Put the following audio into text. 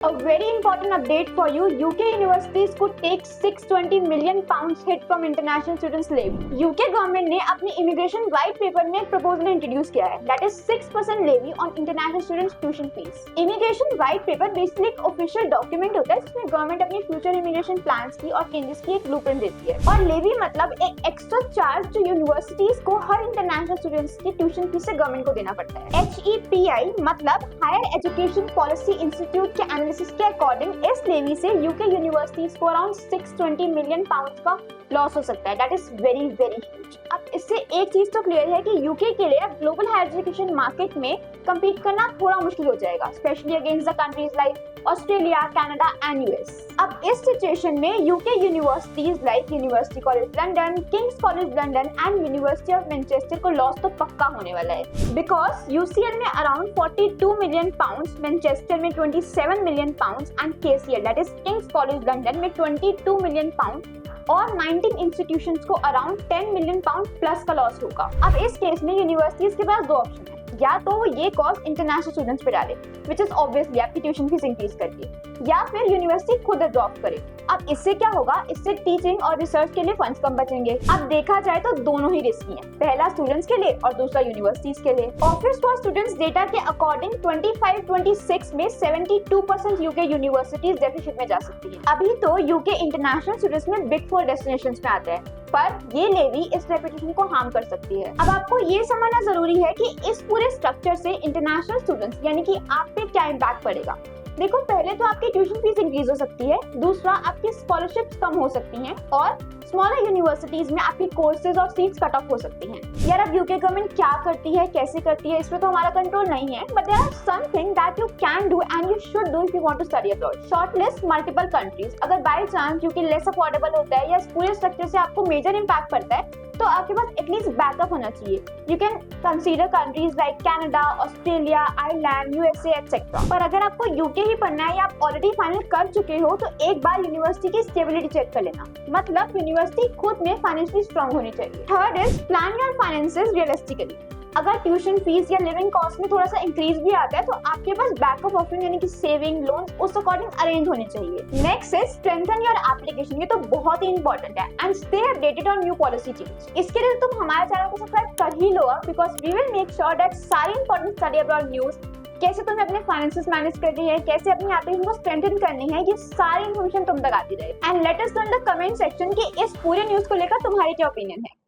A very important update for you, UK universities could take 620 million pounds hit from international students levy. UK government ने अपने immigration white paper में एक proposal introduce किया है, that is 6% levy on international students tuition fees. Immigration white paper basically एक official document होता है जिसमें गवर्नमेंट अपनी फ्यूचर इमिग्रेशन प्लान्स की और चेंजेस की एक ब्लूप्रिंट देती है। और लेवी मतलब एक एक्स्ट्रा चार्ज जो यूनिवर्सिटीज को हर इंटरनेशनल स्टूडेंट्स की ट्यूशन फीस से गवर्नमेंट को देना पड़ता है। HEPI मतलब हायर एजुकेशन पॉलिसी इंस्टीट्यूट के एनालिसिस के अकॉर्डिंग इस लेवी से यूके यूनिवर्सिटीज को अराउंड 620 मिलियन पाउंड का लॉस हो सकता है, that is very very huge. अब इससे एक चीज तो क्लियर है कि यूके के लिए ग्लोबल हायर एजुकेशन मार्केट में कम्पीट करना थोड़ा मुश्किल हो जाएगा, specially against the countries like Australia, Canada and US. अब इस सिचुएशन में UK universities like university college London, Kings college London and university of Manchester को लॉस तो पक्का होने वाला है, बिकॉज यूसीएल में अराउंड 42 मिलियन पाउंड्स, मैनचेस्टर में 27 million pounds and KCL that is Kings college London में 22 मिलियन पाउंड और 19 इंस्टीट्यूशंस को अराउंड 10 मिलियन पाउंड प्लस का लॉस होगा। अब इस केस में यूनिवर्सिटीज के पास दो ऑप्शन है, या तो वो ये कॉस्ट इंटरनेशनल स्टूडेंट्स पे डाले विच इज ऑब्वियसली आपकी ट्यूशन फीस इंक्रीज करके, या फिर यूनिवर्सिटी खुद अडॉप्ट करे। अब इससे क्या होगा, इससे टीचिंग और रिसर्च के लिए फंड्स कम बचेंगे। अब देखा जाए तो दोनों ही रिस्की हैं, पहला स्टूडेंट्स के लिए और दूसरा यूनिवर्सिटीज के लिए। ऑफिस फॉर स्टूडेंट्स डेटा के अकॉर्डिंग 25-26 में 72% यूके यूनिवर्सिटीज डेफिसिट में जा सकती है। अभी तो यूके इंटरनेशनल स्टूडेंट्स में बिग 4 डेस्टिनेशंस में आता है, पर ये लेवी इस रेपुटेशन को हार्म कर सकती है। अब आपको ये समझना जरूरी है कि इस पूरे स्ट्रक्चर से इंटरनेशनल स्टूडेंट्स यानी कि आप पे क्या इम्पैक्ट पड़ेगा। देखो, पहले तो आपकी ट्यूशन फीस इंक्रीज हो सकती है, दूसरा आपकी स्कॉलरशिप्स कम हो सकती हैं और स्मॉलर यूनिवर्सिटीज में आपकी कोर्सेज और सीट्स कट ऑफ हो सकती हैं। यार अब यूके गवर्नमेंट क्या करती है, कैसे करती है, इस पे तो हमारा कंट्रोल नहीं है, but there are something that you can do and you should do if you want to study abroad. Shortlist multiple countries, अगर by chance UK less affordable होता है या इस पूरे स्ट्रक्चर से आपको मेजर इंपैक्ट पड़ता है तो आपके पास एटलीस्ट बैकअप होना चाहिए। You can consider countries like Canada, Australia, Ireland, USA etcetera. पर अगर आपको यूके ही पढ़ना है या आप ऑलरेडी फाइनल कर चुके हो तो एक बार यूनिवर्सिटी की स्टेबिलिटी चेक कर लेना, मतलब यूनिवर्सिटी खुद में फाइनेंशियली स्ट्रांग होनी चाहिए। Third is plan your finances realistically. अगर ट्यूशन फीस या लिविंग कॉस्ट में थोड़ा सा इंक्रीज भी आता है तो आपके पास बैकअप ऑप्शन यानी कि सेविंग, लोन्स उस अकॉर्डिंग अरेंज होने चाहिए। Next is strengthen your application, ये तो बहुत ही इंपॉर्टेंट है, and stay updated on new policy change. इसके लिए तुम हमारे चैनल को सब्सक्राइब कर ही लो, because we will make sure that सारी इंपॉर्टेंट स्टडी अब्रॉड न्यूज, कैसे तुम्हें अपने फाइनेंसेस मैनेज करनी है, कैसे अपनी एप्लीकेशन को स्ट्रेंथन करनी है, ये सारी इन्फॉर्मेशन तुम तक आती रहे। And let us know in the comment section कि इस पूरे न्यूज को लेकर तुम्हारी क्या ओपिनियन है।